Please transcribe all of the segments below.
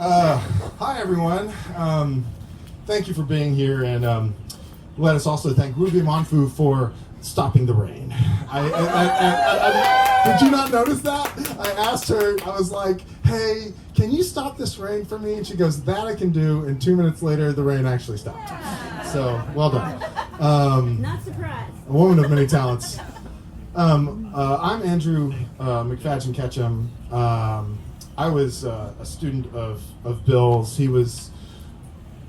Hi, everyone. Thank you for being here, and let us also thank Ruby Monfu for stopping the rain. Did you not notice that? I asked her, I was like, hey, can you stop this rain for me? And she goes, that I can do, and 2 minutes later, the rain actually stopped. So, well done. Not surprised. A woman of many talents. I'm Andrew McFadyen-Ketchum. I was a student of Bill's.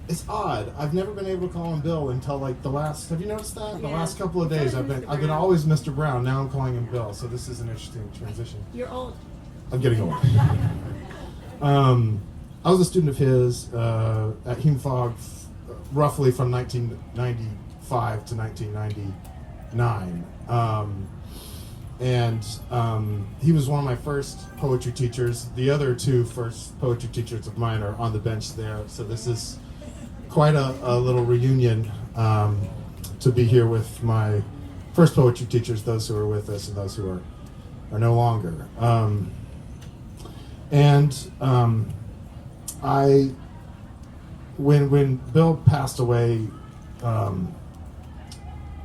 It's odd. I've never been able to call him Bill until like the last. Have you noticed that? The last couple of days, I've been always Mr. Brown. Now I'm calling him Bill. So this is an interesting transition. You're old. I'm getting old. I was a student of his at Hume Fogg, roughly from 1995 to 1999. He was one of my first poetry teachers. The other two first poetry teachers of mine are on the bench there. So this is quite a little reunion to be here with my first poetry teachers, those who are with us and those who are no longer. When Bill passed away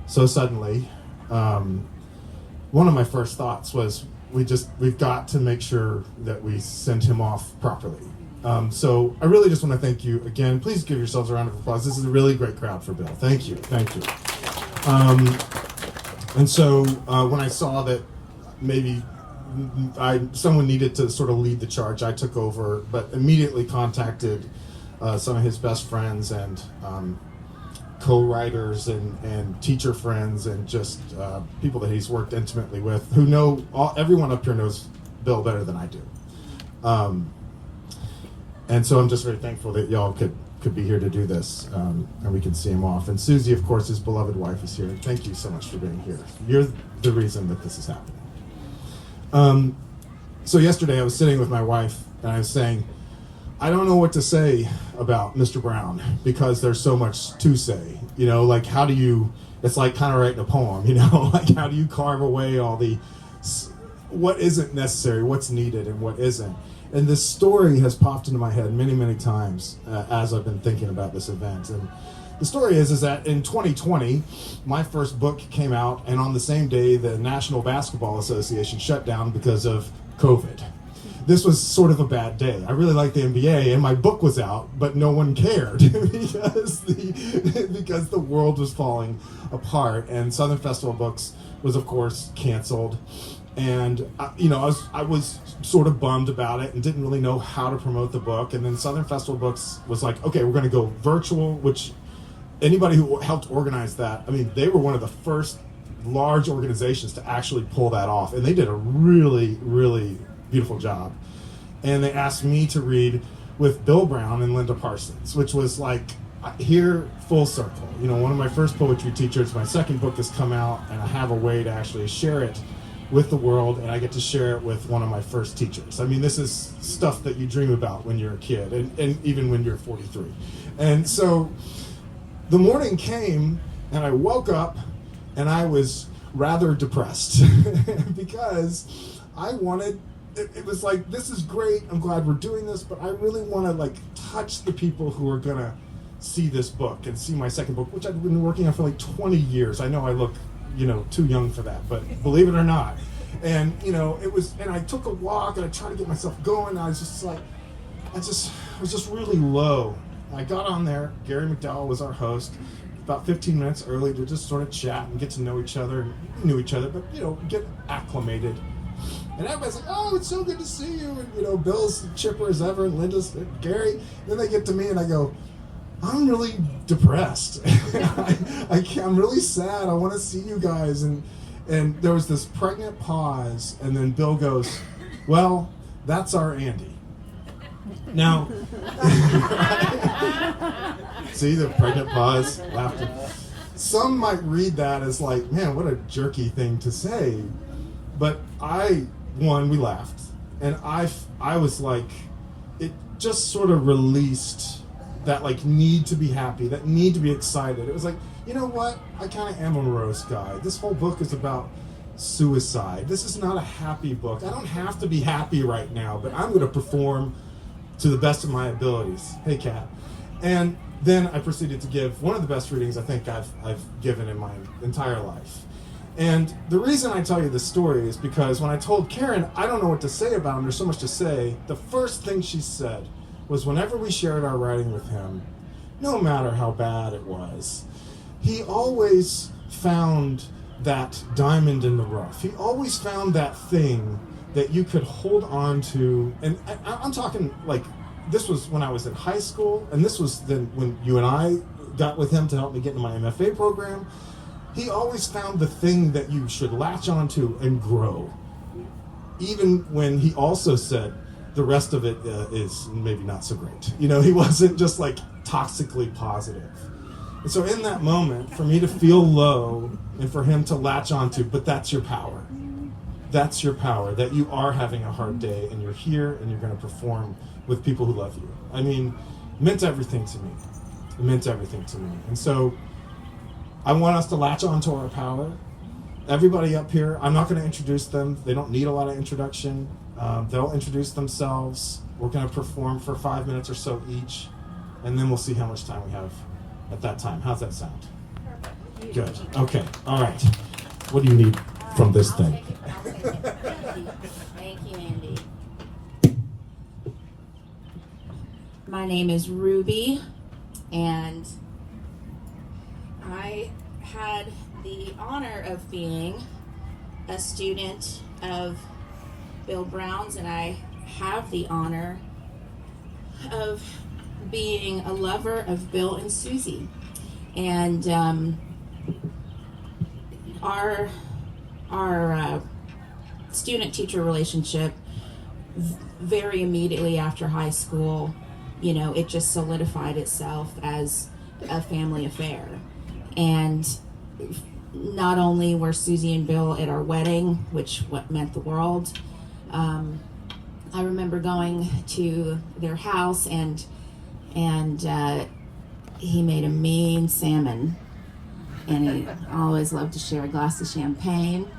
so suddenly, one of my first thoughts was we've got to make sure that we send him off properly. So I really just want to thank you again. Please give yourselves a round of applause. This is a really great crowd for Bill. Thank you. And so when I saw that maybe someone needed to sort of lead the charge, I took over, but immediately contacted some of his best friends and co-writers and teacher friends and just people that he's worked intimately with who know, everyone up here knows Bill better than I do. And so I'm just very thankful that y'all could be here to do this, and we can see him off. And Susie, of course, his beloved wife, is here. And thank you so much for being here. You're the reason that this is happening. So yesterday I was sitting with my wife and I was saying, I don't know what to say about Mr. Brown because there's so much to say. You know, like how do you, it's like kind of writing a poem, you know, like how do you carve away all what isn't necessary, what's needed and what isn't. And this story has popped into my head many, many times as I've been thinking about this event. And the story is that in 2020, my first book came out, and on the same day, the National Basketball Association shut down because of COVID. This was sort of a bad day. I really liked the NBA, and my book was out, but no one cared because the world was falling apart. And Southern Festival Books was, of course, canceled. And I was sort of bummed about it and didn't really know how to promote the book. And then Southern Festival Books was like, okay, we're going to go virtual, which anybody who helped organize that, I mean, they were one of the first large organizations to actually pull that off. And they did a really, really beautiful job. And they asked me to read with Bill Brown and Linda Parsons, which was like here full circle. You know, one of my first poetry teachers, my second book has come out, and I have a way to actually share it with the world, and I get to share it with one of my first teachers. I mean, this is stuff that you dream about when you're a kid, and even when you're 43. And so the morning came, and I woke up, and I was rather depressed because I wanted, it was like, this is great, I'm glad we're doing this, but I really want to like touch the people who are gonna see this book and see my second book, which I've been working on for like 20 years. I know I look, too young for that, but believe it or not. And, and I took a walk and I tried to get myself going. I was just like, I was just really low. I got on there. Gary McDowell was our host, about 15 minutes early to just sort of chat and get to know each other. We knew each other, but, get acclimated. And everybody's like, oh, it's so good to see you. And, Bill's chipper as ever, and Linda's, and Gary. And then they get to me and I go, I'm really depressed. I'm really sad. I want to see you guys. And there was this pregnant pause, and then Bill goes, well, that's our Andy. Now, see the pregnant pause, laughter. Some might read that as like, man, what a jerky thing to say. But we laughed. And I was like, it just sort of released that like need to be happy, that need to be excited. It was like, you know what? I kind of am a morose guy. This whole book is about suicide. This is not a happy book. I don't have to be happy right now, but I'm going to perform to the best of my abilities. Hey, Kat. And then I proceeded to give one of the best readings I think I've given in my entire life. And the reason I tell you this story is because when I told Karen, I don't know what to say about him, there's so much to say, the first thing she said was whenever we shared our writing with him, no matter how bad it was, he always found that diamond in the rough. He always found that thing that you could hold on to. And I'm talking like, this was when I was in high school, and this was then when you and I got with him to help me get into my MFA program. He always found the thing that you should latch onto and grow. Even when he also said the rest of it is maybe not so great. You know, he wasn't just like toxically positive. And so in that moment, for me to feel low and for him to latch onto, but that's your power. That's your power, that you are having a hard day and you're here and you're going to perform with people who love you. I mean, it meant everything to me. It meant everything to me. And so I want us to latch onto our power. Everybody up here, I'm not going to introduce them. They don't need a lot of introduction. They'll introduce themselves. We're going to perform for 5 minutes or so each, and then we'll see how much time we have at that time. How's that sound? Perfect. Good. Okay. All right. What do you need from this thing? I'll take it. Thank you, Andy. My name is Ruby, and I had the honor of being a student of Bill Brown's, and I have the honor of being a lover of Bill and Susie. And our student-teacher relationship, very immediately after high school, you know, it just solidified itself as a family affair. And not only were Susie and Bill at our wedding, which what meant the world, I remember going to their house and he made a mean salmon, and he always loved to share a glass of champagne.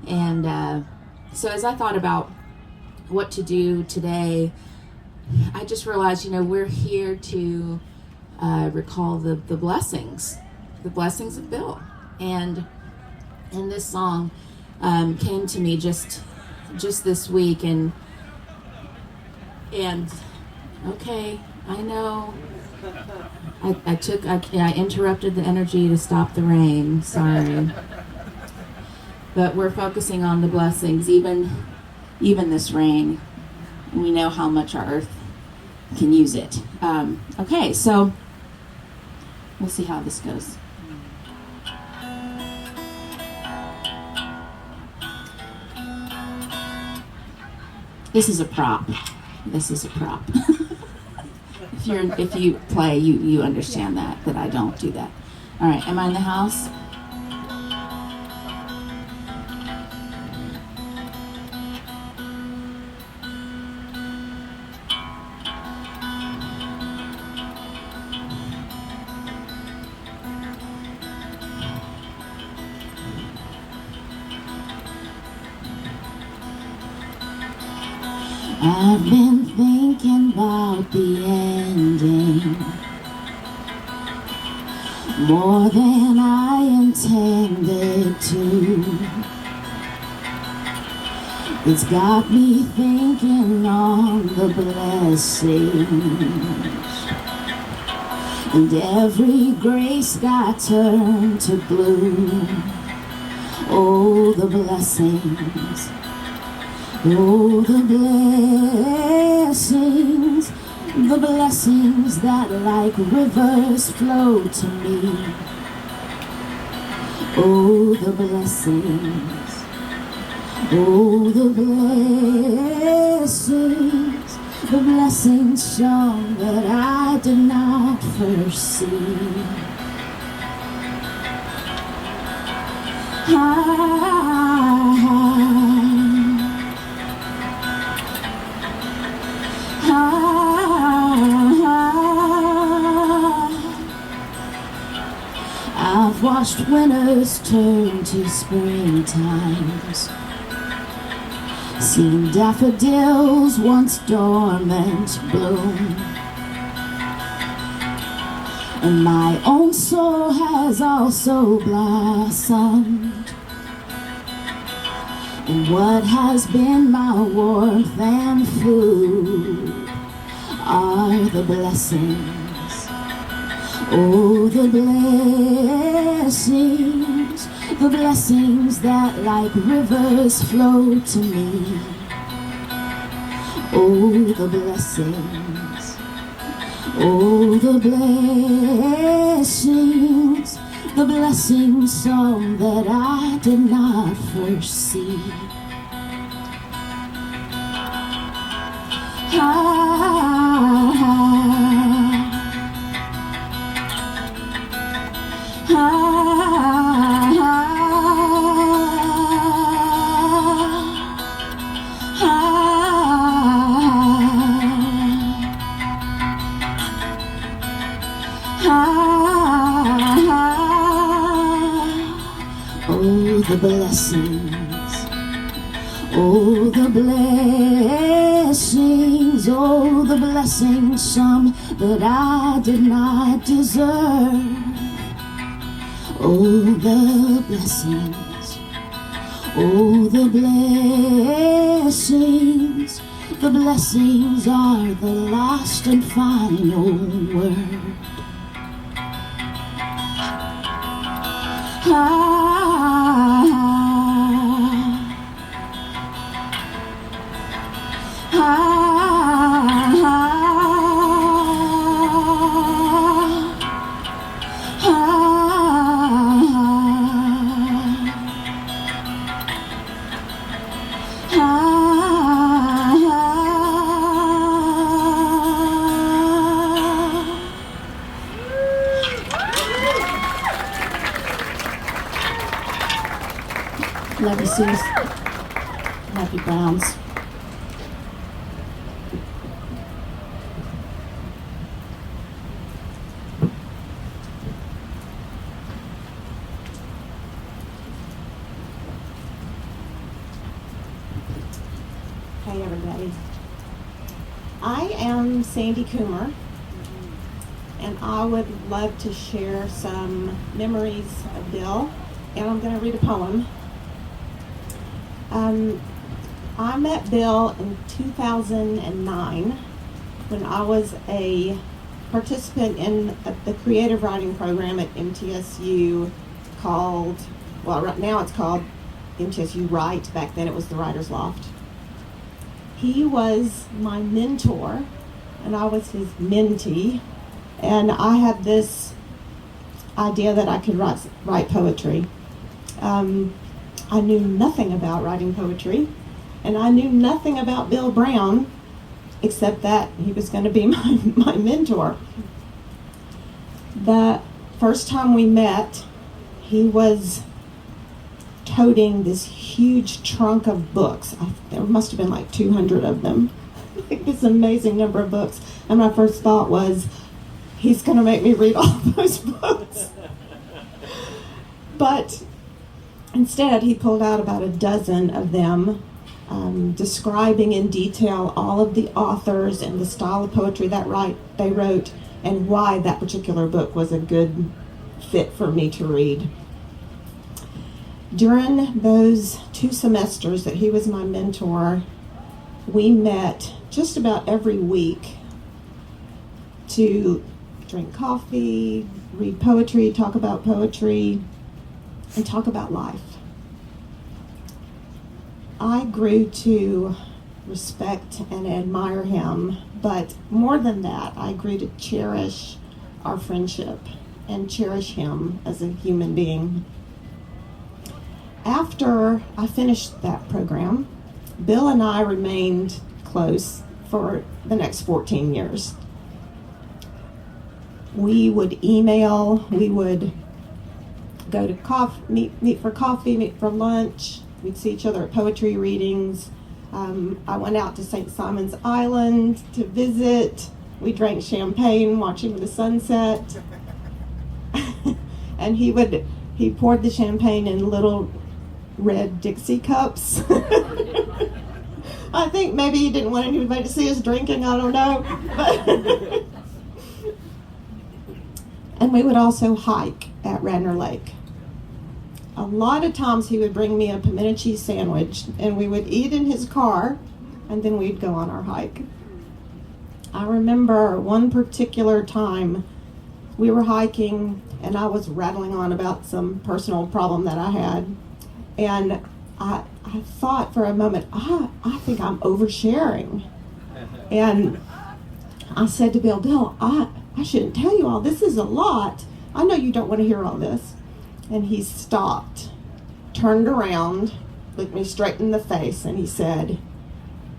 And so as I thought about what to do today, I just realized, you know, we're here to recall the blessings of Bill. And this song came to me just this week, and okay, I know I interrupted the energy to stop the rain, sorry. But we're focusing on the blessings, even this rain. We know how much our earth can use it. Okay, so we'll see how this goes. This is a prop. If you play, you understand that I don't do that. All right, am I in the house? I've been thinking about the ending more than I intended to. It's got me thinking on the blessings, and every gray sky turned to blue. Oh, the blessings. Oh, the blessings that like rivers flow to me. Oh, the blessings. Oh, the blessings shone that I did not foresee. I've watched winters turn to springtimes, Seen daffodils once dormant bloom, and my own soul has also blossomed. And what has been my warmth and food are the blessings, oh, the blessings that like rivers flow to me. Oh, the blessings, oh, the blessings, some that I did not first see. Oh, the blessings, oh, the blessings, oh, the blessings, some that I did not deserve. Oh, the blessings, oh, the blessings are the last and final word. Love you, Suze. Love you, Browns. Hey, everybody. I am Sandy Coomer, and I would love to share some memories of Bill, and I'm going to read a poem. I met Bill in 2009 when I was a participant in the creative writing program at MTSU called, well, right now it's called MTSU Write. Back then it was the Writer's Loft. He was my mentor, and I was his mentee, and I had this idea that I could write poetry. I knew nothing about writing poetry, and I knew nothing about Bill Brown, except that he was going to be my mentor. The first time we met, he was toting this huge trunk of books. There must have been like 200 of them. Like this amazing number of books. And my first thought was, he's going to make me read all those books. But instead, he pulled out about a dozen of them, describing in detail all of the authors and the style of poetry that they wrote, and why that particular book was a good fit for me to read. During those 2 semesters that he was my mentor, we met just about every week to drink coffee, read poetry, talk about poetry, and talk about life. I grew to respect and admire him, but more than that, I grew to cherish our friendship and cherish him as a human being. After I finished that program, Bill and I remained close for the next 14 years. We would email, we would go to meet for coffee, meet for lunch. We'd see each other at poetry readings. I went out to St. Simon's Island to visit. We drank champagne watching the sunset. And he poured the champagne in little red Dixie cups. I think maybe he didn't want anybody to see us drinking, I don't know. But and we would also hike at Radnor Lake. A lot of times he would bring me a pimento cheese sandwich, and we would eat in his car, and then we'd go on our hike. I remember one particular time we were hiking, and I was rattling on about some personal problem that I had, and I thought for a moment, I think I'm oversharing. And I said to Bill, I shouldn't tell you all. This is a lot. I know you don't want to hear all this. And he stopped, turned around, looked me straight in the face, and he said,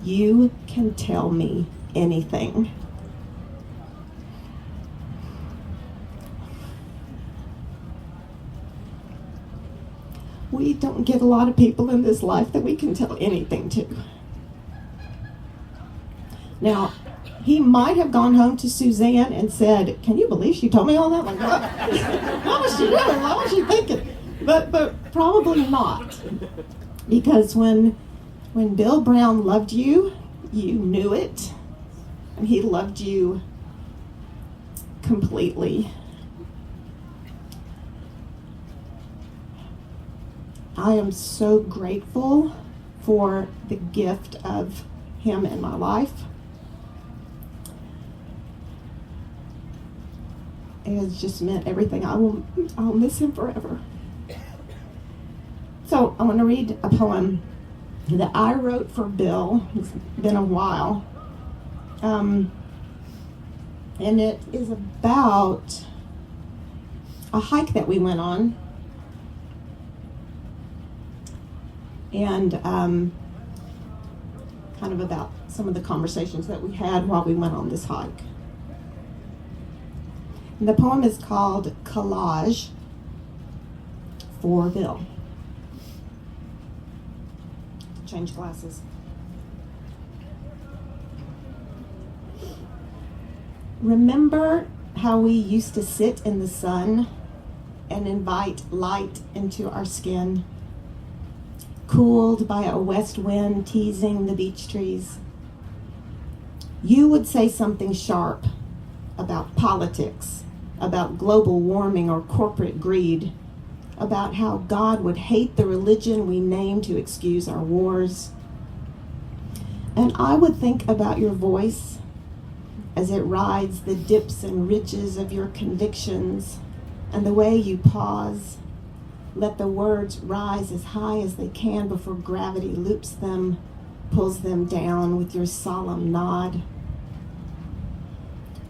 "You can tell me anything." We don't get a lot of people in this life that we can tell anything to. Now, he might have gone home to Suzanne and said, "Can you believe she told me all that?" Like, what was she doing? What was she thinking? But probably not. Because when Bill Brown loved you, you knew it. And he loved you completely. I am so grateful for the gift of him in my life. It has just meant everything. I'll miss him forever. So I'm going to read a poem that I wrote for Bill. It's been a while. And it is about a hike that we went on. And kind of about some of the conversations that we had while we went on this hike. And the poem is called Collage for Bill. Change glasses. Remember how we used to sit in the sun and invite light into our skin, cooled by a west wind teasing the beech trees? You would say something sharp about politics, about global warming or corporate greed, about how God would hate the religion we name to excuse our wars. And I would think about your voice as it rides the dips and ridges of your convictions, and the way you pause, let the words rise as high as they can before gravity loops them, pulls them down with your solemn nod.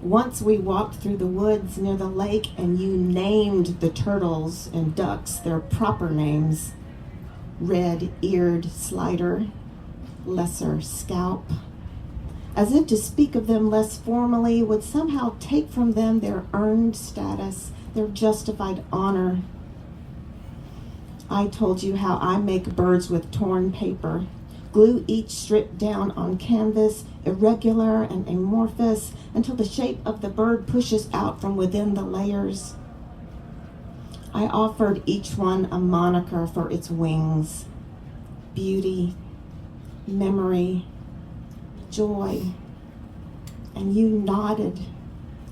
Once we walked through the woods near the lake, and you named the turtles and ducks their proper names: red-eared slider, lesser scalp, as if to speak of them less formally would somehow take from them their earned status, their justified honor. I told you how I make birds with torn paper, glue each strip down on canvas, irregular and amorphous, until the shape of the bird pushes out from within the layers. I offered each one a moniker for its wings: beauty, memory, joy. And you nodded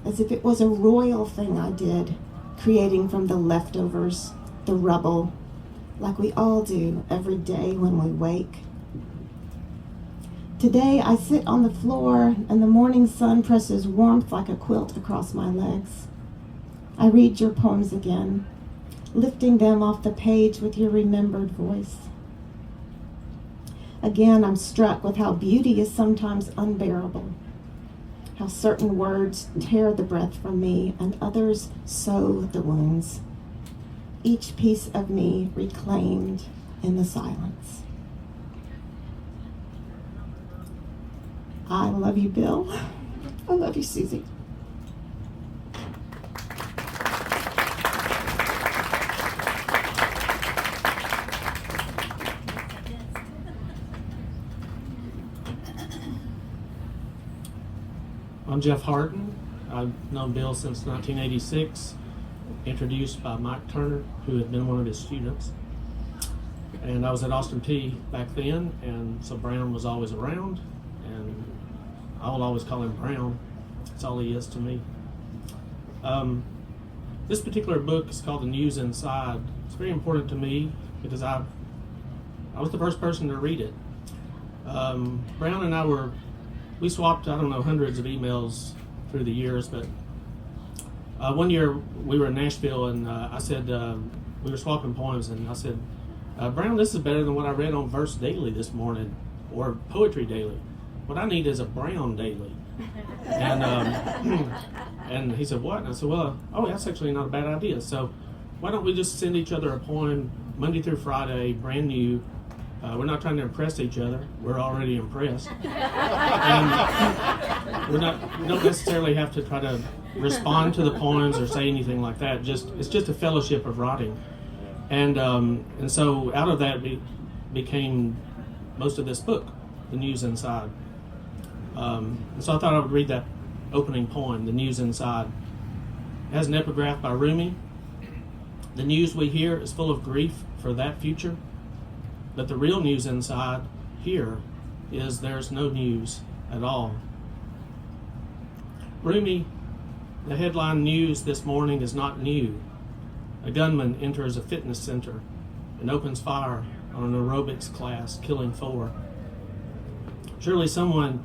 as if it was a royal thing I did, creating from the leftovers, the rubble, like we all do every day when we wake. Today I sit on the floor and the morning sun presses warmth like a quilt across my legs. I read your poems again, lifting them off the page with your remembered voice. Again, I'm struck with how beauty is sometimes unbearable, how certain words tear the breath from me and others sew the wounds. Each piece of me reclaimed in the silence. I love you, Bill. I love you, Susie. I'm Jeff Harden. I've known Bill since 1986, introduced by Mike Turner, who had been one of his students. And I was at Austin P back then, and so Brown was always around, and I will always call him Brown. That's all he is to me. This particular book is called The News Inside. It's very important to me because I was the first person to read it. Brown and I we swapped, I don't know, hundreds of emails through the years, but one year we were in Nashville, and I said, we were swapping poems, and I said, Brown, this is better than what I read on Verse Daily this morning, or Poetry Daily. What I need is a Brown Daily. And and he said, what? And I said, well, that's actually not a bad idea. So why don't we just send each other a poem Monday through Friday, brand new. We're not trying to impress each other. We're already impressed. And we don't necessarily have to try to respond to the poems or say anything like that. It's just a fellowship of writing. And so out of that became most of this book, The News Inside. And so I thought I would read that opening poem, The News Inside. It has an epigraph by Rumi. The news we hear is full of grief for that future, but the real news inside here is there's no news at all. Rumi, the headline news this morning is not new. A gunman enters a fitness center and opens fire on an aerobics class, killing 4. Surely someone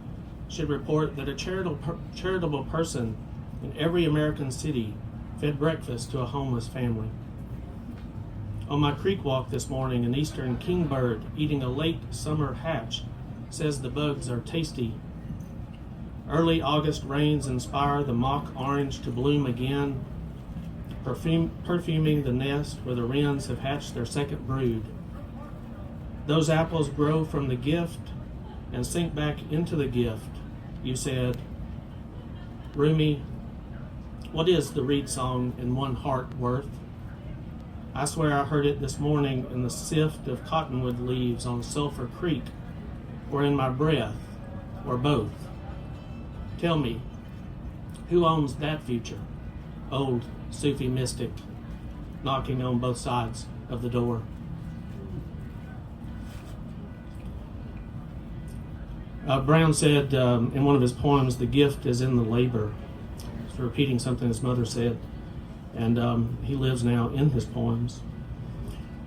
should report that a charitable person in every American city fed breakfast to a homeless family. On my creek walk this morning, an eastern kingbird eating a late summer hatch says the bugs are tasty. Early August rains inspire the mock orange to bloom again, perfuming the nest where the wrens have hatched their second brood. Those apples grow from the gift and sink back into the gift, you said. Rumi, what is the reed song in one heart worth? I swear I heard it this morning in the sift of cottonwood leaves on Sulphur Creek, or in my breath, or both. Tell me, who owns that future? Old Sufi mystic, knocking on both sides of the door. Brown said in one of his poems, the gift is in the labor. He's repeating something his mother said, and he lives now in his poems.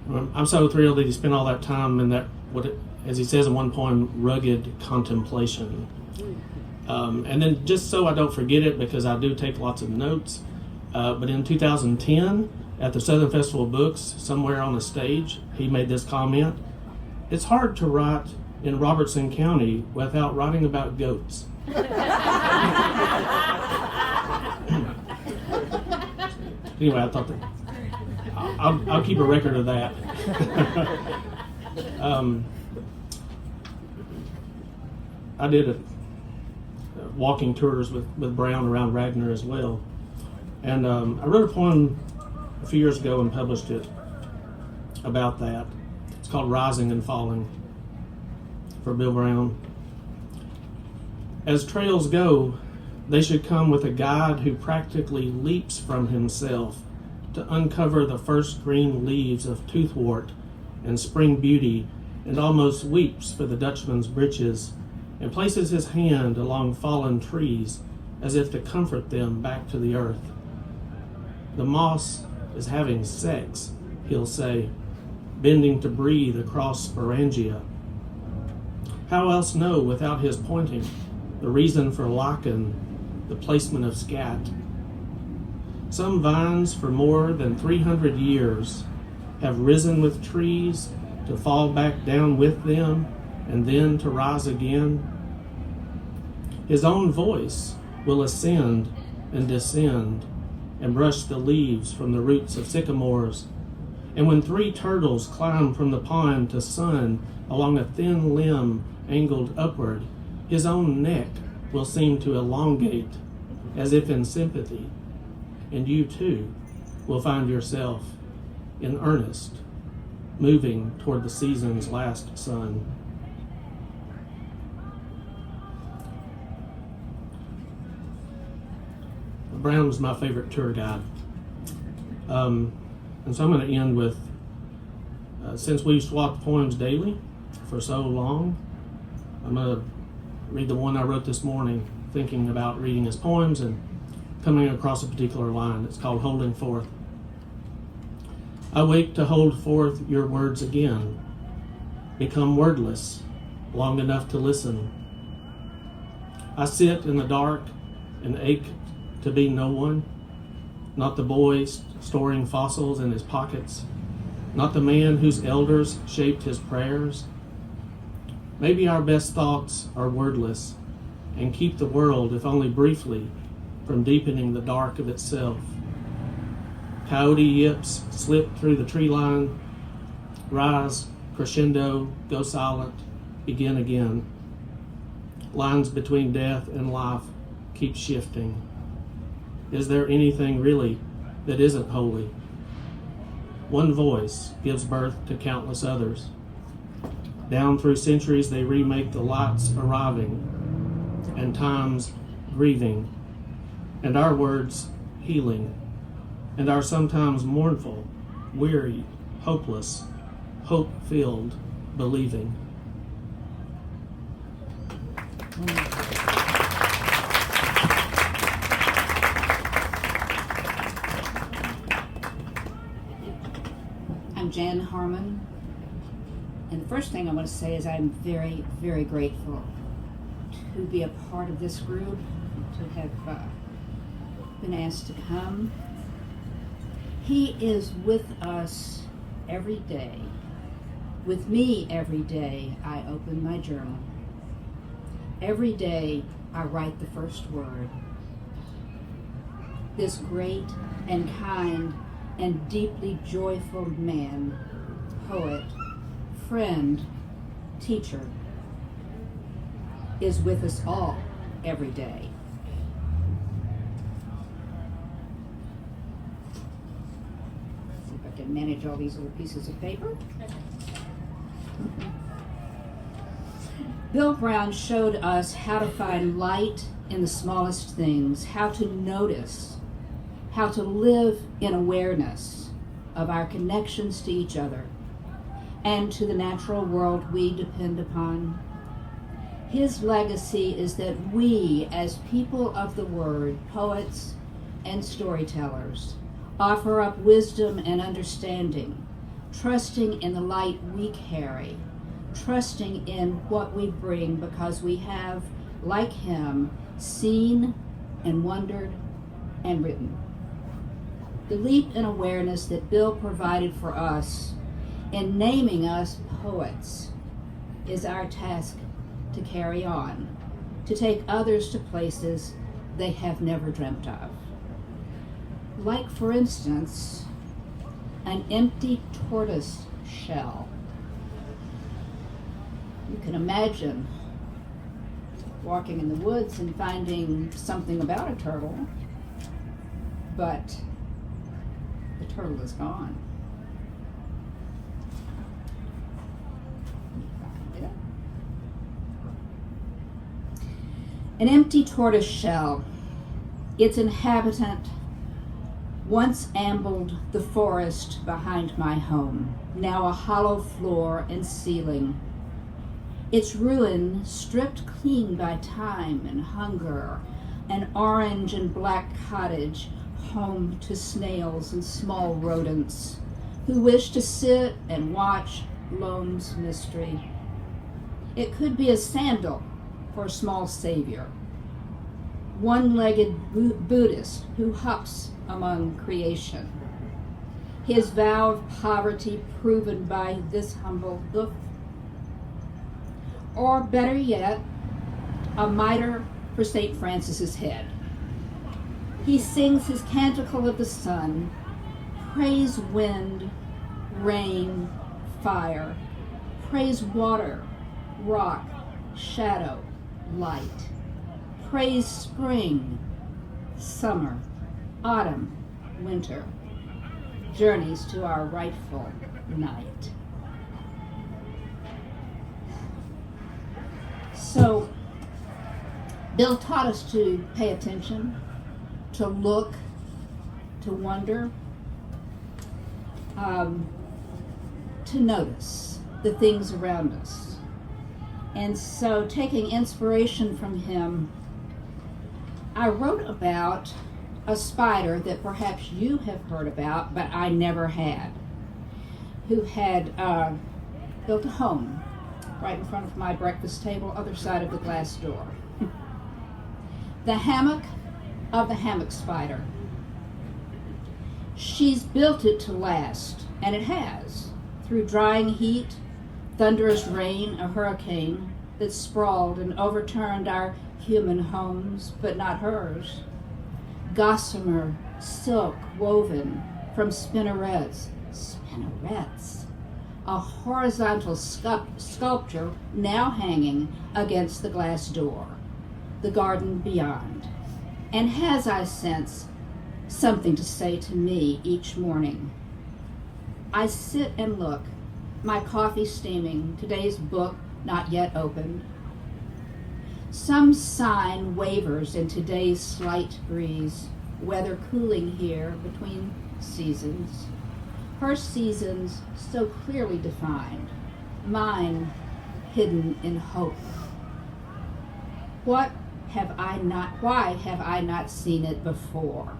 I'm so thrilled that he spent all that time in that, as he says in one poem, rugged contemplation. And then just so I don't forget it, because I do take lots of notes, but in 2010, at the Southern Festival of Books, somewhere on the stage, he made this comment: it's hard to write in Robertson County without writing about goats. Anyway, I thought that I'll keep a record of that. I did walking tours with Brown around Ragnar as well. And I wrote a poem a few years ago and published it about that. It's called Rising and Falling, for Bill Brown. As trails go, they should come with a guide who practically leaps from himself to uncover the first green leaves of toothwort and spring beauty, and almost weeps for the Dutchman's breeches, and places his hand along fallen trees as if to comfort them back to the earth. The moss is having sex, he'll say, bending to breathe across sporangia. How else know, without his pointing, the reason for lichen, the placement of scat? Some vines for more than 300 years have risen with trees to fall back down with them and then to rise again. His own voice will ascend and descend and brush the leaves from the roots of sycamores. And when 3 turtles climb from the pond to sun along a thin limb angled upward, his own neck will seem to elongate as if in sympathy, and you too will find yourself in earnest moving toward the season's last sun. Brown's my favorite tour guide. And so I'm going to end with Since we've swapped poems daily for so long, I'm going to read the one I wrote this morning, thinking about reading his poems and coming across a particular line. It's called Holding Forth. I wake to hold forth your words again, become wordless, long enough to listen. I sit in the dark and ache to be no one, not the boy storing fossils in his pockets, not the man whose elders shaped his prayers. Maybe our best thoughts are wordless and keep the world, if only briefly, from deepening the dark of itself. Coyote yips slip through the tree line, rise, crescendo, go silent, begin again. Lines between death and life keep shifting. Is there anything really that isn't holy? One voice gives birth to countless others. Down through centuries they remake the lights arriving, and times grieving, and our words healing, and our sometimes mournful, weary, hopeless, hope-filled believing. I'm Jan Harmon, and the first thing I want to say is I'm very, very grateful to be a part of this group, to have been asked to come. He is with us every day. With me every day, I open my journal. Every day, I write the first word. This great and kind and deeply joyful man, poet, friend, teacher, is with us all every day. See if I can manage all these little pieces of paper. Bill Brown showed us how to find light in the smallest things, how to notice, how to live in awareness of our connections to each other and to the natural world we depend upon. His legacy is that we, as people of the word, poets and storytellers, offer up wisdom and understanding, trusting in the light we carry, trusting in what we bring because we have, like him, seen and wondered and written. The leap in awareness that Bill provided for us in naming us poets is our task to carry on, to take others to places they have never dreamt of. Like, for instance, an empty tortoise shell. You can imagine walking in the woods and finding something about a turtle, but the turtle is gone. Find it. An empty tortoise shell. Its inhabitant once ambled the forest behind my home, now a hollow floor and ceiling. Its ruin stripped clean by time and hunger, an orange and black cottage, home to snails and small rodents who wish to sit and watch loam's mystery. It could be a sandal for a small savior, one-legged Buddhist who hops among creation, his vow of poverty proven by this humble hoof. Or better yet, a mitre for St. Francis's head. He sings his canticle of the sun, praise wind, rain, fire, praise water, rock, shadow, light, praise spring, summer, autumn, winter, journeys to our rightful night. So, Bill taught us to pay attention, to look, to wonder, to notice the things around us. And so, taking inspiration from him, I wrote about a spider that perhaps you have heard about, but I never had, who had built a home right in front of my breakfast table, other side of the glass door. The hammock of the hammock spider. She's built it to last, and it has, through drying heat, thunderous rain, a hurricane that sprawled and overturned our human homes, but not hers. Gossamer silk woven from spinnerets, a horizontal sculpture now hanging against the glass door, the garden beyond, and has, I sense, something to say to me each morning. I sit and look, my coffee steaming, today's book not yet opened. Some sign wavers in today's slight breeze, weather cooling here between seasons. Her seasons so clearly defined, mine hidden in hope. Why have I not seen it before?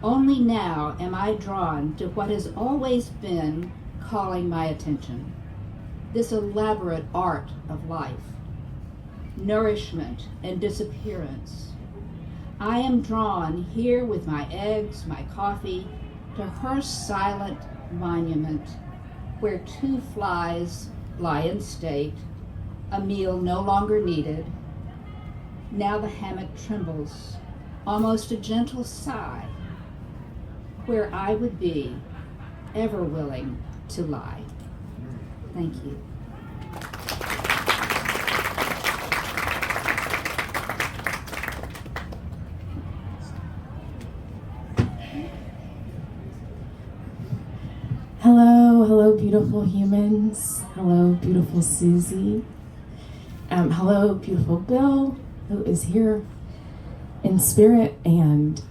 Only now am I drawn to what has always been calling my attention, this elaborate art of life, nourishment and disappearance. I am drawn here with my eggs, my coffee, to her silent monument where two flies lie in state, a meal no longer needed. Now the hammock trembles, almost a gentle sigh, where I would be ever willing to lie. Thank you. Hello, beautiful humans. Hello, beautiful Susie. Hello, beautiful Bill, who is here in spirit. And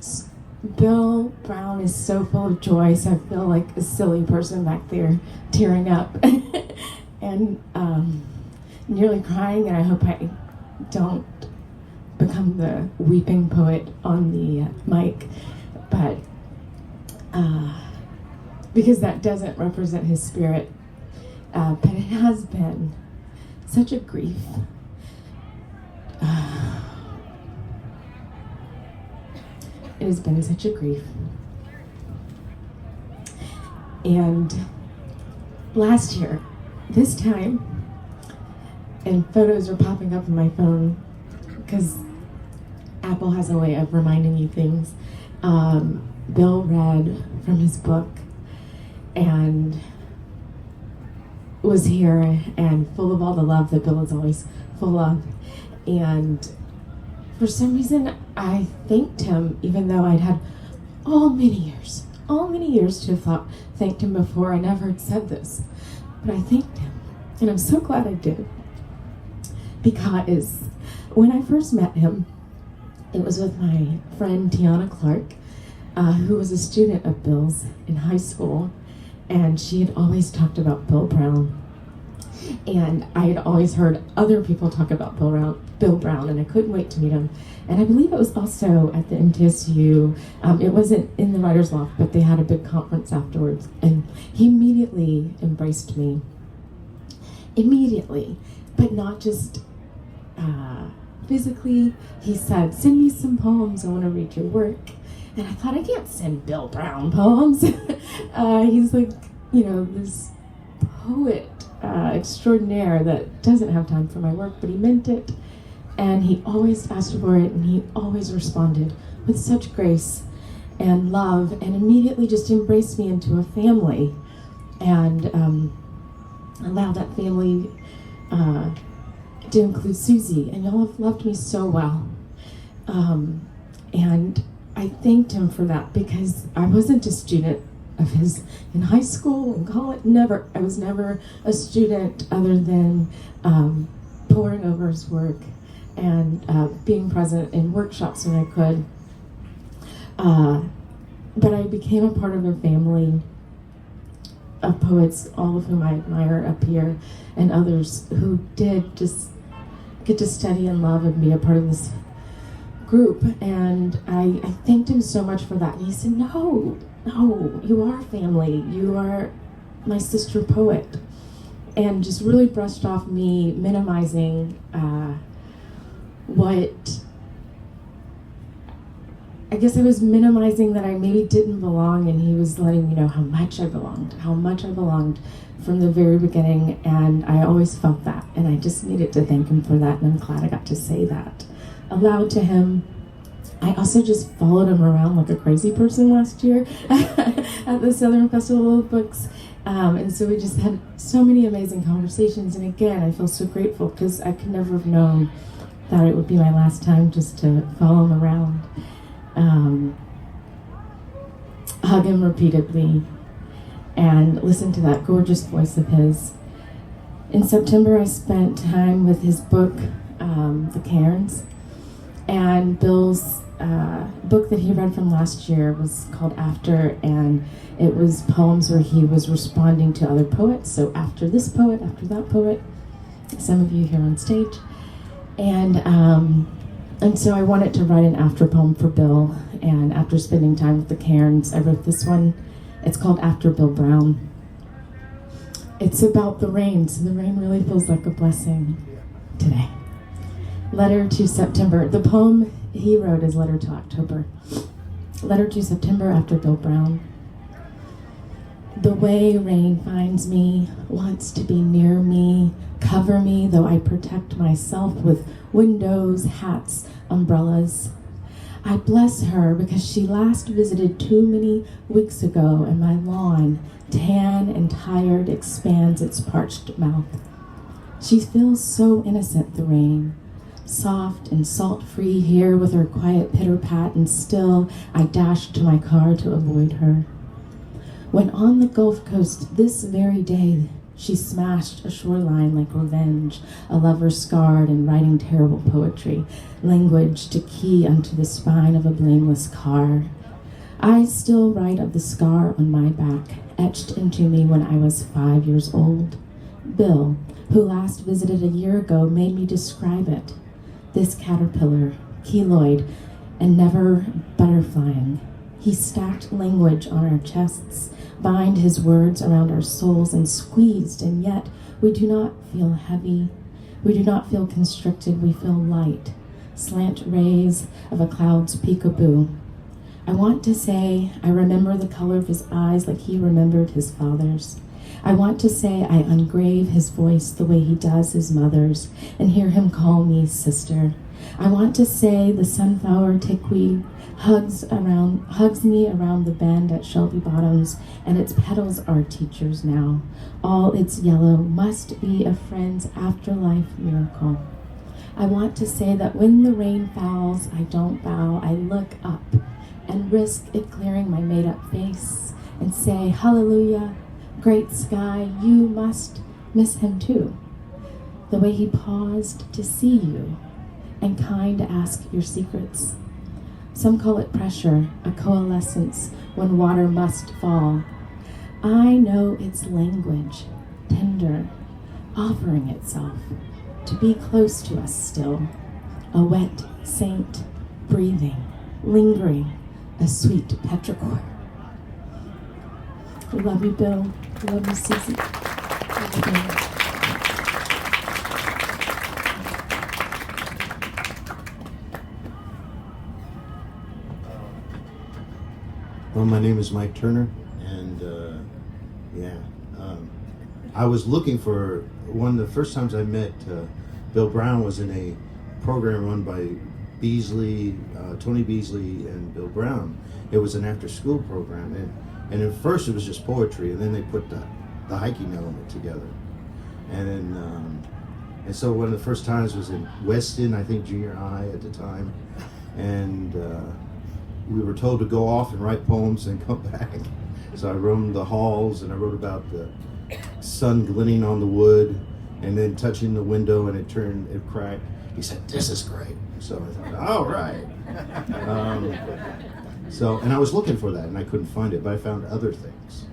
Bill Brown is so full of joy, so I feel like a silly person back there tearing up and nearly crying. And I hope I don't become the weeping poet on the mic, but because that doesn't represent his spirit. But it has been such a grief. It has been such a grief. And last year, this time, and photos are popping up on my phone because Apple has a way of reminding you things. Bill read from his book and was here and full of all the love that Bill is always full of. And for some reason, I thanked him, even though I'd had all many years to have thanked him before. I never had said this, but I thanked him. And I'm so glad I did. Because when I first met him, it was with my friend Tiana Clark, who was a student of Bill's in high school. And she had always talked about Bill Brown. And I had always heard other people talk about Bill Brown, and I couldn't wait to meet him. And I believe it was also at the MTSU. It wasn't in the Writer's Loft, but they had a big conference afterwards. And he immediately embraced me. Immediately. But not just physically. He said, "Send me some poems. I want to read your work." And I thought, I can't send Bill Brown poems. He's like, this poet extraordinaire that doesn't have time for my work, but he meant it. And he always asked for it, and he always responded with such grace and love, and immediately just embraced me into a family, and allowed that family to include Susie. And y'all have loved me so well. And I thanked him for that, because I wasn't a student of his in high school and college. I was never a student other than poring over his work and being present in workshops when I could. But I became a part of a family of poets, all of whom I admire up here, and others who did just get to study and love and be a part of this group. And I thanked him so much for that. And he said, no, you are family. You are my sister poet. And just really brushed off me minimizing what I guess I was minimizing that I maybe didn't belong, and he was letting me know how much I belonged from the very beginning, and I always felt that, and I just needed to thank him for that, and I'm glad I got to say that aloud to him. I also just followed him around like a crazy person last year at the Southern Festival of Books, and so we just had so many amazing conversations, and again, I feel so grateful because I could never have known that it would be my last time just to follow him around. Hug him repeatedly and listen to that gorgeous voice of his. In September, I spent time with his book, The Cairns, and Bill's book that he read from last year was called After, and it was poems where he was responding to other poets. So after this poet, after that poet, some of you here on stage. And so I wanted to write an after poem for Bill, and after spending time with the Cairns, I wrote this one. It's called After Bill Brown. It's about the rain, so the rain really feels like a blessing today. Letter to September. The poem he wrote is Letter to October. Letter to September after Bill Brown. The way rain finds me, wants to be near me, cover me, though I protect myself with windows, hats, umbrellas. I bless her because she last visited too many weeks ago, and my lawn, tan and tired, expands its parched mouth. She feels so innocent, the rain, soft and salt-free here with her quiet pitter-pat, and still I dashed to my car to avoid her. When on the Gulf Coast this very day, she smashed a shoreline like revenge, a lover scarred and writing terrible poetry, language to key unto the spine of a blameless car. I still write of the scar on my back, etched into me when I was 5 years old. Bill, who last visited a year ago, made me describe it. This caterpillar, keloid, and never butterflying. He stacked language on our chests, bind his words around our souls, and squeezed, and yet we do not feel heavy. We do not feel constricted. We feel light, slant rays of a cloud's peekaboo. I want to say I remember the color of his eyes like he remembered his father's. I want to say I ungrave his voice the way he does his mother's, and hear him call me sister. I want to say the sunflower tickweed hugs me around the bend at Shelby Bottoms, and its petals are teachers now. All its yellow must be a friend's afterlife miracle. I want to say that when the rain falls, I don't bow, I look up and risk it clearing my made-up face and say, hallelujah, great sky, you must miss him too. The way he paused to see you and kind to ask your secrets. Some call it pressure, a coalescence when water must fall. I know it's language, tender, offering itself to be close to us still. A wet saint, breathing, lingering, a sweet petrichor. I love you, Bill. I love you, Susie. Love you, Bill. Well, my name is Mike Turner, and I was looking for one of the first times I met Bill Brown was in a program run by Tony Beasley and Bill Brown. It was an after-school program, and at first it was just poetry, and then they put the hiking element together, and so one of the first times was in Weston, I think junior high at the time, and we were told to go off and write poems and come back. So I roamed the halls, and I wrote about the sun glinting on the wood and then touching the window, and it cracked. He said, "This is great." So I thought, all right. And I was looking for that, and I couldn't find it, but I found other things.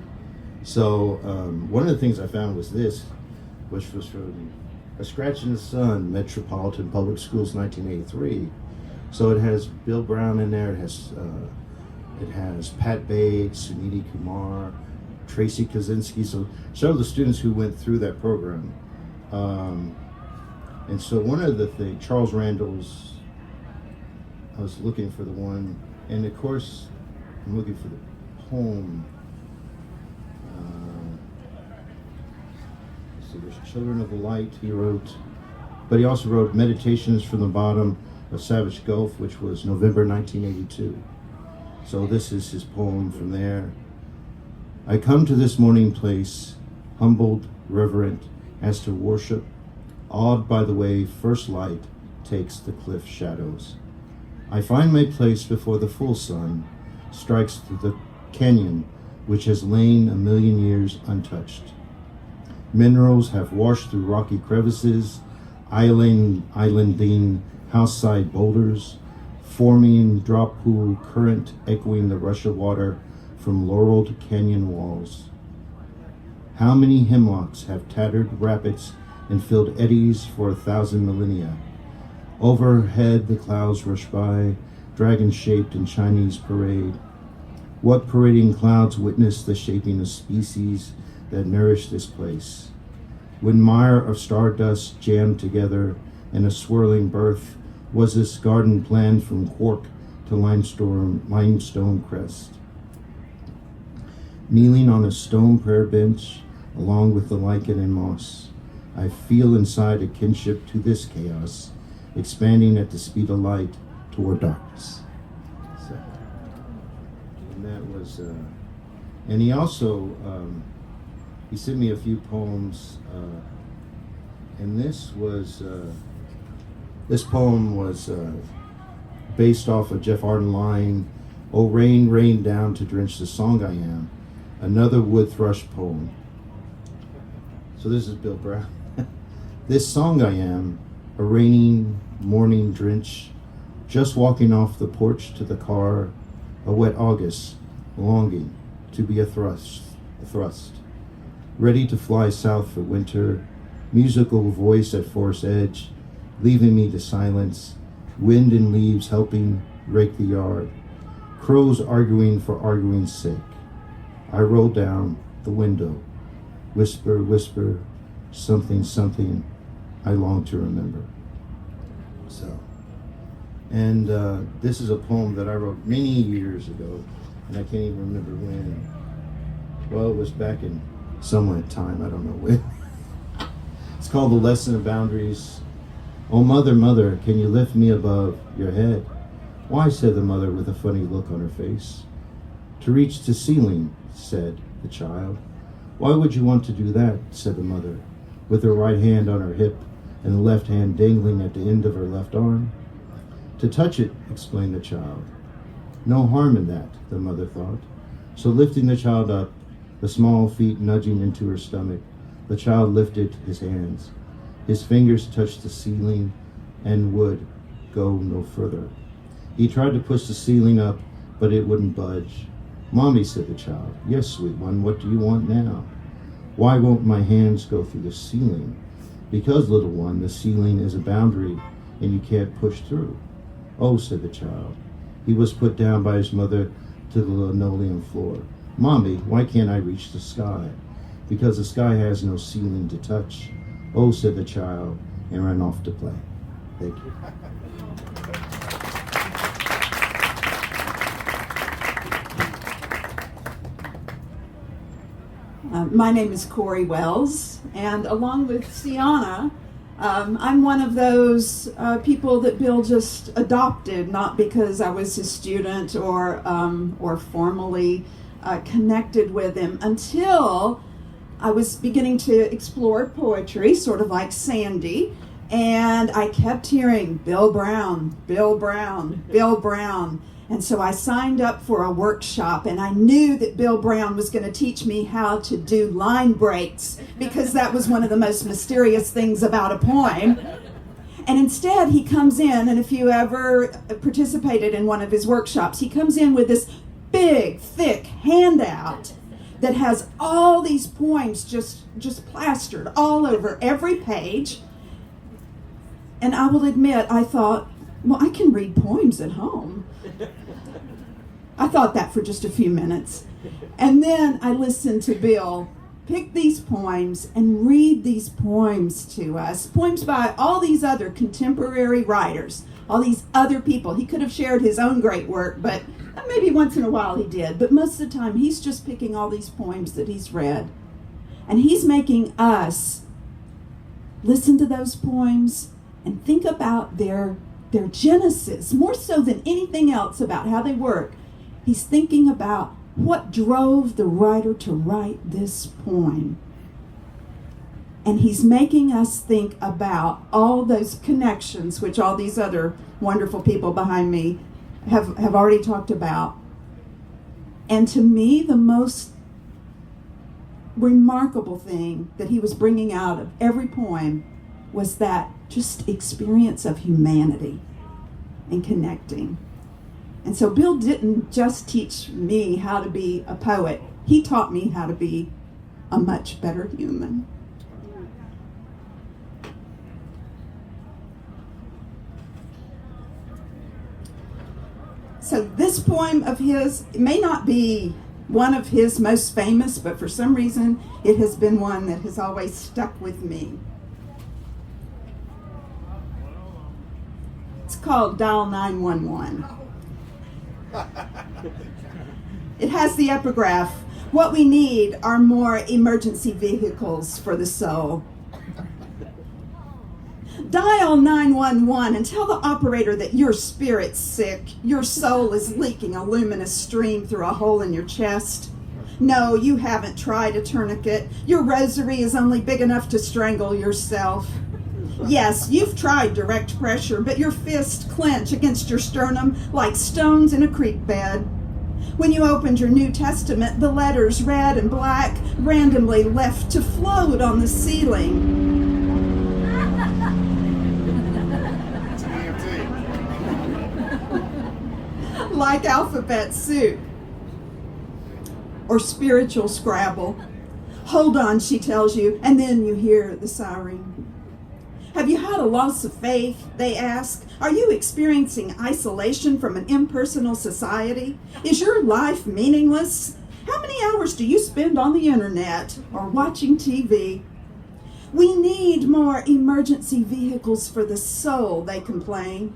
So one of the things I found was this, which was from A Scratch in the Sun, Metropolitan Public Schools, 1983. So it has Bill Brown in there. It has Pat Bates, Suniti Kumar, Tracy Kaczynski. So some of the students who went through that program. And so one of the things, Charles Randall's, I was looking for the one, and of course, I'm looking for the poem. Let's see, there's Children of the Light, he wrote, but he also wrote Meditations from the Bottom of Savage Gulf, which was November 1982. So this is his poem from there. I come to this morning place, humbled, reverent, as to worship, awed by the way first light takes the cliff shadows. I find my place before the full sun strikes through the canyon which has lain a million years untouched. Minerals have washed through rocky crevices, islanding house-side boulders, forming drop pool current echoing the rush of water from laureled canyon walls. How many hemlocks have tattered rapids and filled eddies for 1,000 millennia? Overhead the clouds rush by, dragon-shaped in Chinese parade. What parading clouds witness the shaping of species that nourish this place? When mire of stardust jammed together in a swirling birth, was this garden planned from quark to limestone crest? Kneeling on a stone prayer bench, along with the lichen and moss, I feel inside a kinship to this chaos, expanding at the speed of light toward darkness. So, and that was, and he also, he sent me a few poems, and this poem was based off of Jeff Arden line, "Oh rain, rain down to drench the song I am," another wood thrush poem. So this is Bill Brown. This song I am, a raining morning drench, just walking off the porch to the car, a wet August, longing to be a thrust, ready to fly south for winter, musical voice at force edge, leaving me to silence, wind and leaves helping rake the yard, crows arguing for arguing's sake. I roll down the window, whisper, whisper, something, something I long to remember. So, and this is a poem that I wrote many years ago, and I can't even remember when. Well, it was back in somewhat time, I don't know when. It's called The Lesson of Boundaries. Oh, mother, mother, can you lift me above your head? Why, said the mother with a funny look on her face. To reach the ceiling, said the child. Why would you want to do that, said the mother, with her right hand on her hip and the left hand dangling at the end of her left arm. To touch it, explained the child. No harm in that, the mother thought. So lifting the child up, the small feet nudging into her stomach, the child lifted his hands. His fingers touched the ceiling and would go no further. He tried to push the ceiling up, but it wouldn't budge. Mommy, said the child. Yes, sweet one, what do you want now? Why won't my hands go through the ceiling? Because, little one, the ceiling is a boundary and you can't push through. Oh, said the child. He was put down by his mother to the linoleum floor. Mommy, why can't I reach the sky? Because the sky has no ceiling to touch. Oh, said the child, and ran off to play. Thank you. My name is Corey Wells, and along with Sienna, I'm one of those people that Bill just adopted, not because I was his student or formally connected with him, until I was beginning to explore poetry, sort of like Sandy, and I kept hearing Bill Brown, Bill Brown, Bill Brown. And so I signed up for a workshop, and I knew that Bill Brown was going to teach me how to do line breaks, because that was one of the most mysterious things about a poem. And instead he comes in, and if you ever participated in one of his workshops, he comes in with this big, thick handout that has all these poems just plastered all over every page. And I will admit, I thought, well, I can read poems at home. I thought that for just a few minutes. And then I listened to Bill pick these poems and read these poems to us. Poems by all these other contemporary writers, all these other people. He could have shared his own great work, but maybe once in a while he did. But most of the time, he's just picking all these poems that he's read. And he's making us listen to those poems and think about their genesis, more so than anything else about how they work. He's thinking about what drove the writer to write this poem. And he's making us think about all those connections, which all these other wonderful people behind me have already talked about. And to me, the most remarkable thing that he was bringing out of every poem was that just experience of humanity and connecting. And so Bill didn't just teach me how to be a poet. He taught me how to be a much better human. So this poem of his, it may not be one of his most famous, but for some reason it has been one that has always stuck with me. It's called Dial 911. It has the epigraph, "What we need are more emergency vehicles for the soul." Dial 911 and tell the operator that your spirit's sick. Your soul is leaking a luminous stream through a hole in your chest. No, you haven't tried a tourniquet. Your rosary is only big enough to strangle yourself. Yes, you've tried direct pressure, but your fists clench against your sternum like stones in a creek bed. When you opened your New Testament, the letters, red and black, randomly left to float on the ceiling. Like alphabet soup or spiritual Scrabble. Hold on, she tells you, and then you hear the siren. Have you had a loss of faith, they ask? Are you experiencing isolation from an impersonal society? Is your life meaningless? How many hours do you spend on the internet or watching TV? We need more emergency vehicles for the soul, they complain.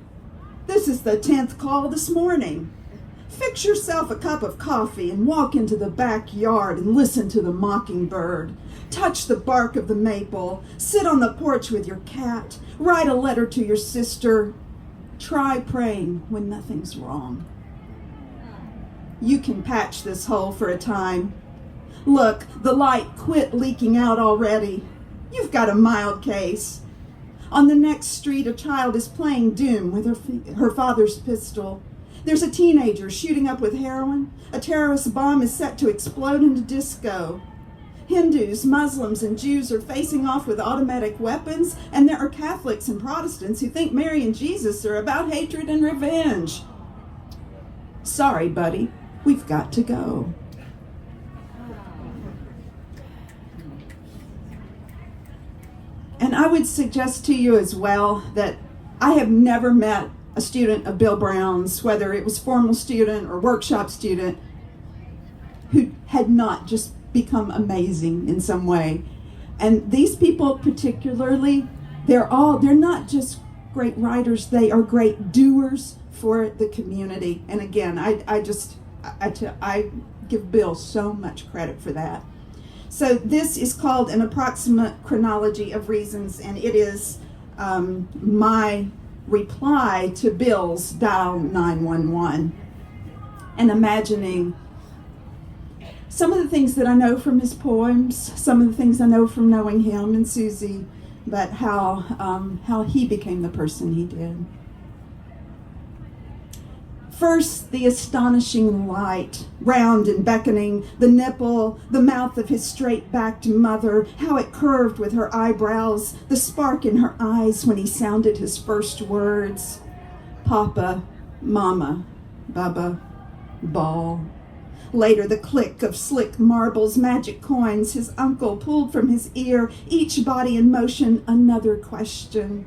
This is the 10th call this morning. Fix yourself a cup of coffee and walk into the backyard and listen to the mockingbird. Touch the bark of the maple. Sit on the porch with your cat. Write a letter to your sister. Try praying when nothing's wrong. You can patch this hole for a time. Look, the light quit leaking out already. You've got a mild case. On the next street, a child is playing Doom with her father's pistol. There's a teenager shooting up with heroin. A terrorist bomb is set to explode into disco. Hindus, Muslims, and Jews are facing off with automatic weapons, and there are Catholics and Protestants who think Mary and Jesus are about hatred and revenge. Sorry, buddy, we've got to go. And I would suggest to you as well that I have never met a student of Bill Brown's, whether it was formal student or workshop student, who had not just become amazing in some way. And these people particularly, they're not just great writers, they are great doers for the community. And again, I give Bill so much credit for that. So this is called An Approximate Chronology of Reasons, and it is my reply to Bill's Dial 911, and imagining some of the things that I know from his poems, some of the things I know from knowing him and Susie, but how he became the person he did. First, the astonishing light, round and beckoning, the nipple, the mouth of his straight-backed mother, how it curved with her eyebrows, the spark in her eyes when he sounded his first words. Papa, Mama, Baba, Ball. Later, the click of slick marbles, magic coins his uncle pulled from his ear, each body in motion, another question.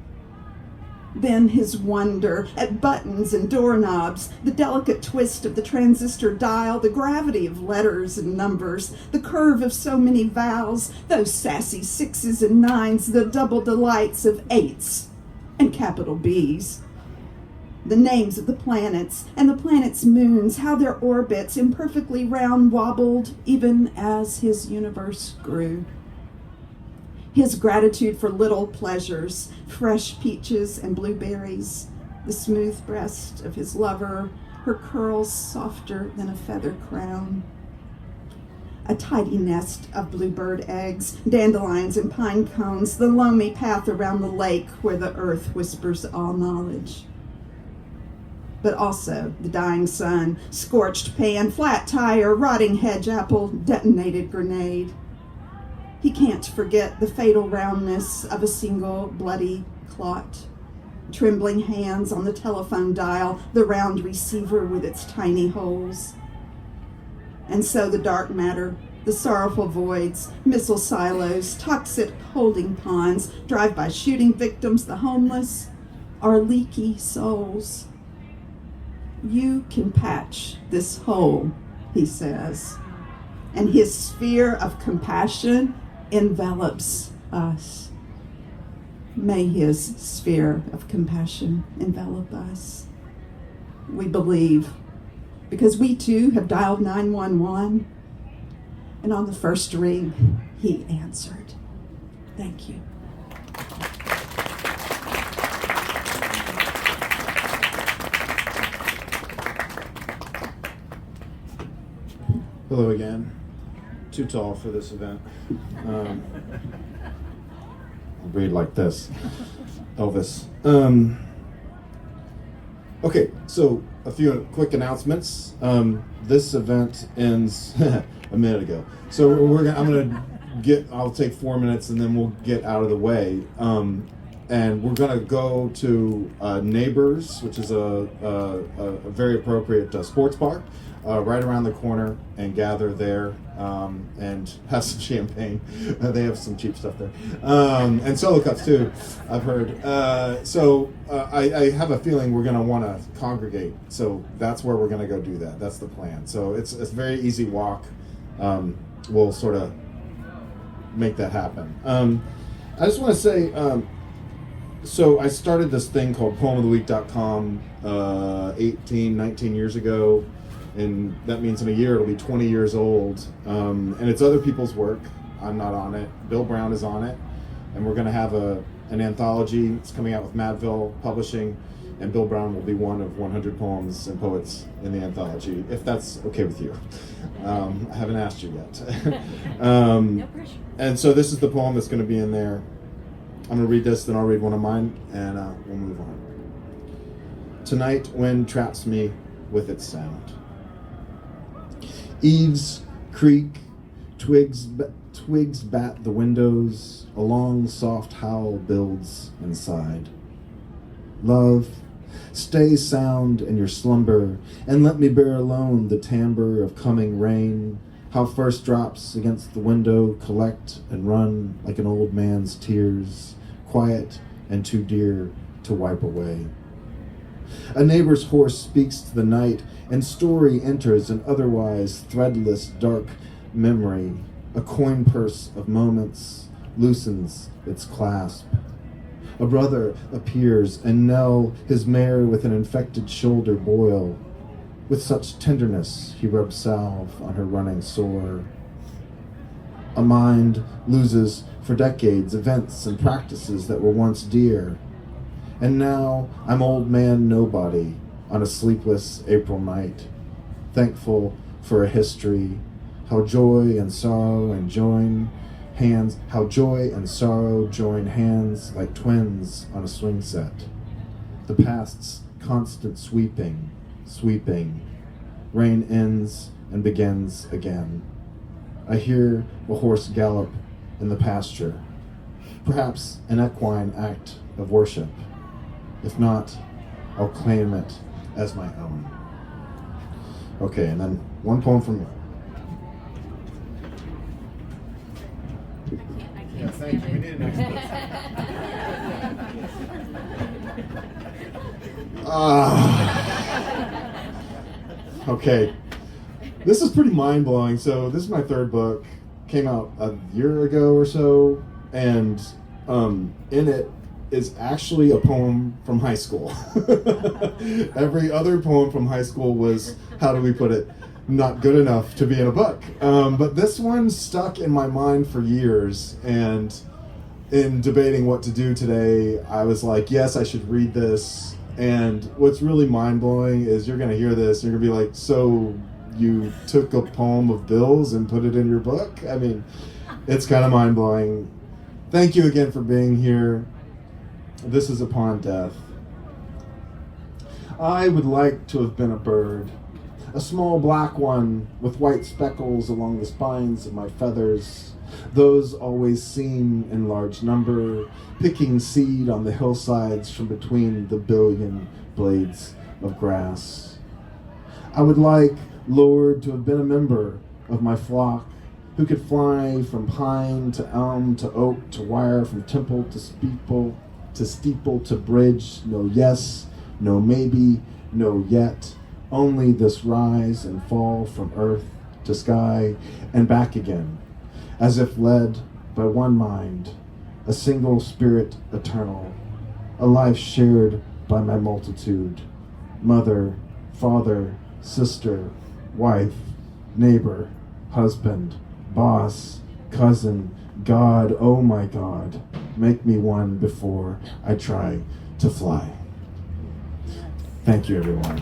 Then his wonder at buttons and doorknobs, the delicate twist of the transistor dial, the gravity of letters and numbers, the curve of so many vowels, those sassy 6s and 9s, the double delights of 8s and capital Bs. The names of the planets and the planets' moons, how their orbits, imperfectly round, wobbled even as his universe grew. His gratitude for little pleasures, fresh peaches and blueberries, the smooth breast of his lover, her curls softer than a feather crown. A tidy nest of bluebird eggs, dandelions and pine cones, the loamy path around the lake where the earth whispers all knowledge. But also the dying sun, scorched pan, flat tire, rotting hedge apple, detonated grenade. He can't forget the fatal roundness of a single bloody clot. Trembling hands on the telephone dial, the round receiver with its tiny holes. And so the dark matter, the sorrowful voids, missile silos, toxic holding ponds, drive-by shooting victims, the homeless, are leaky souls. You can patch this hole, he says, and his sphere of compassion envelops us. May his sphere of compassion envelop us. We believe, because we too have dialed 911, and on the first ring, he answered. Thank you. Hello again. Too tall for this event. I'll read like this. Elvis. Okay, so a few quick announcements. This event ends a minute ago. So I'll take 4 minutes and then we'll get out of the way. And we're gonna go to Neighbors, which is a very appropriate sports bar. Right around the corner, and gather there and have some champagne. They have some cheap stuff there. And solo cups too, I've heard. I have a feeling we're going to want to congregate. So that's where we're going to go do that. That's the plan. So it's a very easy walk. We'll sort of make that happen. I just want to say, so I started this thing called poemoftheweek.com 19 years ago. And that means in a year it'll be 20 years old. And it's other people's work. I'm not on it. Bill Brown is on it. And we're going to have an anthology. It's coming out with Madville Publishing. And Bill Brown will be one of 100 poems and poets in the anthology, if that's okay with you. I haven't asked you yet. No pressure. And so this is the poem that's going to be in there. I'm going to read this, then I'll read one of mine, and we'll move on. Tonight, wind traps me with its sound. Eaves creak, twigs bat the windows, a long soft howl builds inside. Love, stay sound in your slumber, and let me bear alone the timbre of coming rain, how first drops against the window collect and run like an old man's tears, quiet and too dear to wipe away. A neighbor's horse speaks to the night, and story enters an otherwise threadless dark memory. A coin purse of moments loosens its clasp. A brother appears, and Nell, his mare with an infected shoulder boil. With such tenderness he rubs salve on her running sore. A mind loses for decades events and practices that were once dear. And now I'm old man nobody on a sleepless April night, thankful for a history, how joy and sorrow join hands like twins on a swing set. The past's constant sweeping, rain ends and begins again. I hear a horse gallop in the pasture, perhaps an equine act of worship. If not, I'll claim it as my own. Okay, and then one poem from you. Yeah, thank you. We need an Okay. This is pretty mind-blowing. So this is my third book. Came out a year ago or so, and in it is actually a poem from high school. Every other poem from high school was, how do we put it, not good enough to be in a book. But this one stuck in my mind for years, and in debating what to do today, I was like, yes, I should read this. And what's really mind-blowing is you're going to hear this, and you're going to be like, so you took a poem of Bill's and put it in your book? I mean, it's kind of mind-blowing. Thank you again for being here. This is Upon Death. I would like to have been a bird, a small black one with white speckles along the spines of my feathers, those always seen in large number, picking seed on the hillsides from between the billion blades of grass. I would like, Lord, to have been a member of my flock, who could fly from pine to elm to oak to wire, from temple to steeple to bridge. No yes, no maybe, no yet, only this rise and fall from earth to sky and back again, as if led by one mind, a single spirit eternal, a life shared by my multitude, mother, father, sister, wife, neighbor, husband, boss, cousin, God, oh my God, make me one before I try to fly. Thank you, everyone.